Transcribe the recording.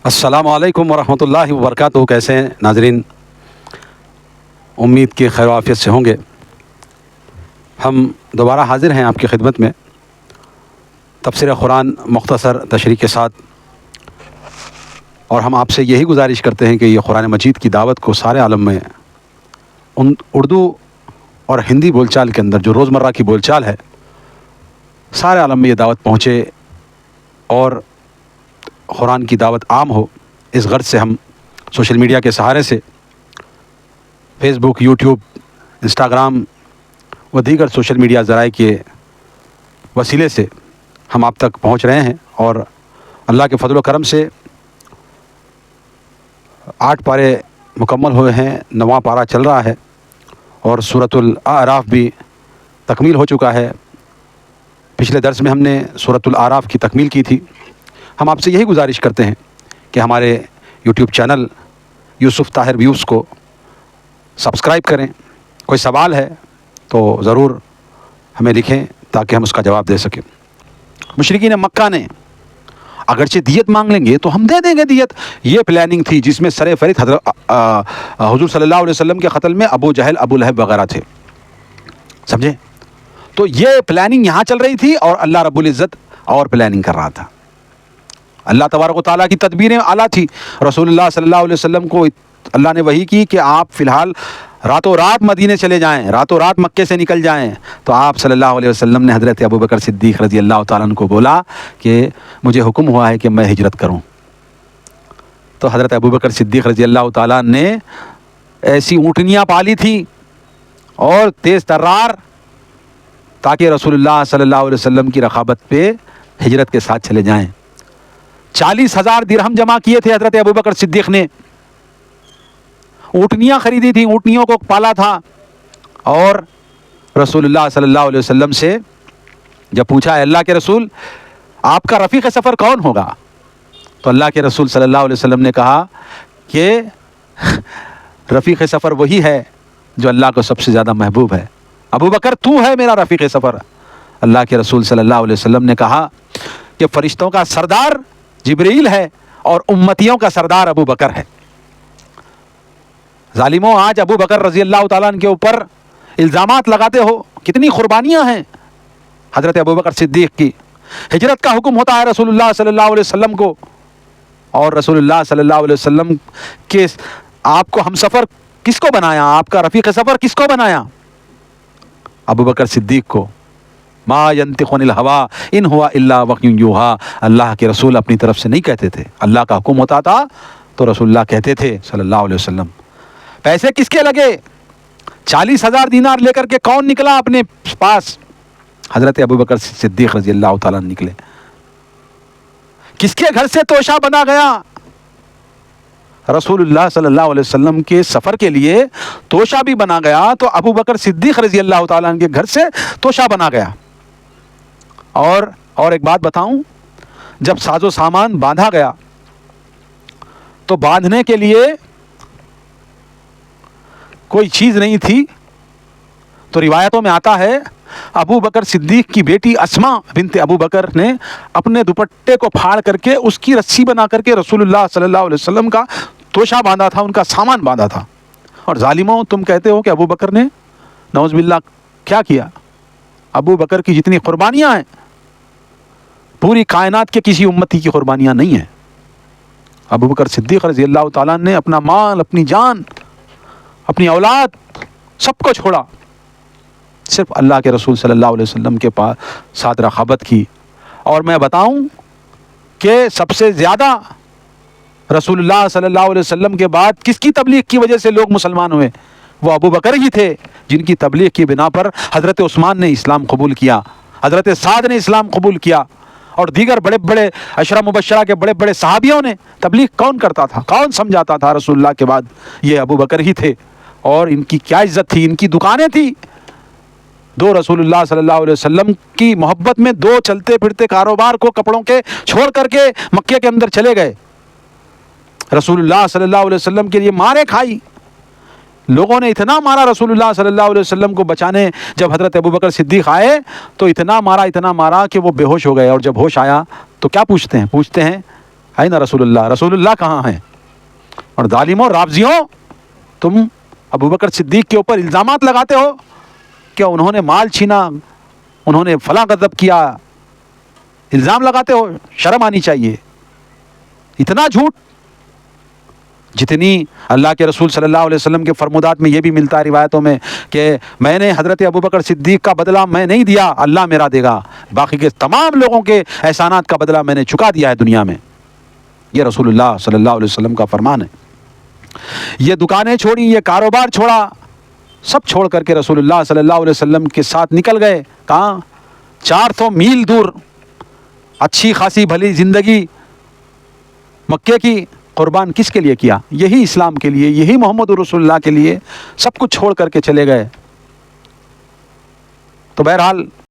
السلام علیکم ورحمۃ اللہ وبرکاتہ۔ کیسے ہیں ناظرین؟ امید کی خیر و عافیت سے ہوں گے۔ ہم دوبارہ حاضر ہیں آپ کی خدمت میں تفسیر قرآن مختصر تشریح کے ساتھ، اور ہم آپ سے یہی گزارش کرتے ہیں کہ یہ قرآن مجید کی دعوت کو سارے عالم میں اردو اور ہندی بول چال کے اندر جو روزمرہ کی بول چال ہے، سارے عالم میں یہ دعوت پہنچے اور قرآن کی دعوت عام ہو۔ اس غرض سے ہم سوشل میڈیا کے سہارے سے فیس بک، یوٹیوب، انسٹاگرام و دیگر سوشل میڈیا ذرائع کے وسیلے سے ہم آپ تک پہنچ رہے ہیں، اور اللہ کے فضل و کرم سے 8 پارے مکمل ہوئے ہیں، 9واں پارہ چل رہا ہے، اور سورۃ الاعراف بھی تکمیل ہو چکا ہے۔ پچھلے درس میں ہم نے سورۃ الاعراف کی تکمیل کی تھی۔ ہم آپ سے یہی گزارش کرتے ہیں کہ ہمارے یوٹیوب چینل یوسف طاہر ویوز کو سبسکرائب کریں۔ کوئی سوال ہے تو ضرور ہمیں لکھیں تاکہ ہم اس کا جواب دے سکیں۔ مشرکین مکہ نے اگرچہ دیت مانگ لیں گے تو ہم دے دیں گے دیت، یہ پلاننگ تھی جس میں سر فہرست حضرت حضور صلی اللہ علیہ وسلم کے قتل میں ابو جہل، ابو لہب وغیرہ تھے، سمجھے؟ تو یہ پلاننگ یہاں چل رہی تھی، اور اللہ رب العزت اور پلاننگ کر رہا تھا۔ اللہ تبارک و تعالیٰ کی تدبیریں اعلیٰ تھی۔ رسول اللہ صلی اللہ علیہ وسلم کو اللہ نے وحی کی کہ آپ فی الحال راتوں رات مدینے چلے جائیں، راتوں رات مکے سے نکل جائیں۔ تو آپ صلی اللہ علیہ وسلم نے حضرت ابوبکر صدیق رضی اللہ تعالیٰ عنہ کو بولا کہ مجھے حکم ہوا ہے کہ میں ہجرت کروں۔ تو حضرت ابوبکر صدیق رضی اللہ تعالیٰ نے ایسی اونٹنیاں پالی تھیں اور تیز ترار، تاکہ رسول اللہ صلی اللہ علیہ وسلم کی رغبت پہ ہجرت کے ساتھ چلے جائیں۔ 40,000 درہم جمع کیے تھے حضرت ابوبکر صدیق نے، اونٹنیاں خریدی تھیں، اونٹنیوں کو پالا تھا، اور رسول اللہ صلی اللہ علیہ وسلم سے جب پوچھا ہے اللہ کے رسول آپ کا رفیق سفر کون ہوگا، تو اللہ کے رسول صلی اللہ علیہ وسلم نے کہا کہ رفیق سفر وہی ہے جو اللہ کو سب سے زیادہ محبوب ہے، ابوبکر تو ہے میرا رفیق سفر۔ اللہ کے رسول صلی اللہ علیہ وسلم نے کہا کہ فرشتوں کا سردار جبریل ہے اور امتیوں کا سردار ابو بکر ہے۔ ظالموں، آج ابو بکر رضی اللہ تعالیٰ عنہ کے اوپر الزامات لگاتے ہو، کتنی قربانیاں ہیں حضرت ابو بکر صدیق کی۔ ہجرت کا حکم ہوتا ہے رسول اللہ صلی اللہ علیہ وسلم کو، اور رسول اللہ صلی اللہ علیہ وسلم کے آپ کو ہم سفر کس کو بنایا، آپ کا رفیق سفر کس کو بنایا؟ ابو بکر صدیق کو۔ ما ینطق عن الہوی ان ہوا الا وحی یوحی، اللہ کے رسول اپنی طرف سے نہیں کہتے تھے، اللہ کا حکم ہوتا تھا تو رسول اللہ کہتے تھے صلی اللہ علیہ وسلم۔ پیسے کس کے لگے؟ 40,000 دینار لے کر کے کون نکلا اپنے پاس؟ حضرت ابوبکر صدیق رضی اللہ تعالیٰ نکلے۔ کس کے گھر سے توشہ بنا گیا؟ رسول اللہ صلی اللہ علیہ وسلم کے سفر کے لیے توشہ بھی بنا گیا، تو ابو بکر صدیق رضی اللہ تعالیٰ عنہ کے گھر سے توشہ بنا گیا۔ اور ایک بات بتاؤں، جب ساز و سامان باندھا گیا تو باندھنے کے لیے کوئی چیز نہیں تھی، تو روایتوں میں آتا ہے ابو بکر صدیق کی بیٹی اسما بنت ابو بکر نے اپنے دوپٹے کو پھاڑ کر کے اس کی رسی بنا کر کے رسول اللہ صلی اللہ علیہ وسلم کا توشہ باندھا تھا، ان کا سامان باندھا تھا۔ اور ظالموں، تم کہتے ہو کہ ابو بکر نے نعوذ باللہ کیا کیا؟ ابو بکر کی جتنی قربانیاں ہیں پوری کائنات کے کسی امتی کی قربانیاں نہیں ہیں۔ ابو بکر صدیق رضی اللہ تعالیٰ نے اپنا مال، اپنی جان، اپنی اولاد سب کو چھوڑا، صرف اللہ کے رسول صلی اللہ علیہ وسلم کے پاس ساتھ رغبت کی۔ اور میں بتاؤں کہ سب سے زیادہ رسول اللہ صلی اللہ علیہ وسلم کے بعد کس کی تبلیغ کی وجہ سے لوگ مسلمان ہوئے؟ وہ ابو بکر ہی تھے، جن کی تبلیغ کی بنا پر حضرت عثمان نے اسلام قبول کیا، حضرت سعد نے اسلام قبول کیا، اور دیگر بڑے بڑے عشرہ مبشرہ کے بڑے بڑے صحابیوں نے۔ تبلیغ کون کرتا تھا، کون سمجھاتا تھا رسول اللہ کے بعد؟ یہ ابو بکر ہی تھے، اور ان کی کیا عزت تھی، ان کی دکانیں تھی دو۔ رسول اللہ صلی اللہ علیہ وسلم کی محبت میں دو چلتے پھرتے کاروبار کو کپڑوں کے چھوڑ کر کے مکے کے اندر چلے گئے۔ رسول اللہ صلی اللہ علیہ وسلم کے لیے مارے کھائی، لوگوں نے اتنا مارا رسول اللہ صلی اللہ علیہ وسلم کو بچانے، جب حضرت ابوبکر صدیق آئے تو اتنا مارا کہ وہ بے ہوش ہو گئے، اور جب ہوش آیا تو کیا پوچھتے ہیں این رسول اللہ, رسول اللہ کہاں ہیں؟ اور ظالموں, رافضیوں, تم ابو بکر صدیق کے اوپر الزامات لگاتے ہو کہ انہوں نے مال چھینا, انہوں نے فلاں غضب کیا, الزام لگاتے ہو, شرم آنی چاہیے. اتنا جھوٹ, جتنی اللہ کے رسول صلی اللہ علیہ وسلم کے فرمودات میں یہ بھی ملتا ہے روایتوں میں کہ میں نے حضرت ابو بکر صدیق کا بدلہ میں نہیں دیا, اللہ میرا دے گا, باقی کے تمام لوگوں کے احسانات کا بدلہ میں نے چکا دیا ہے دنیا میں. یہ رسول اللہ صلی اللہ علیہ وسلم کا فرمان ہے. یہ دکانیں چھوڑی, یہ کاروبار چھوڑا, سب چھوڑ کر کے رسول اللہ صلی اللہ علیہ وسلم کے ساتھ نکل گئے. کہاں؟ 400 میل دور, اچھی خاصی بھلی زندگی مکے کی قربان کس کے لیے کیا؟ یہی اسلام کے لیے, یہی محمد رسول اللہ کے لیے سب کچھ چھوڑ کر کے چلے گئے. تو بہرحال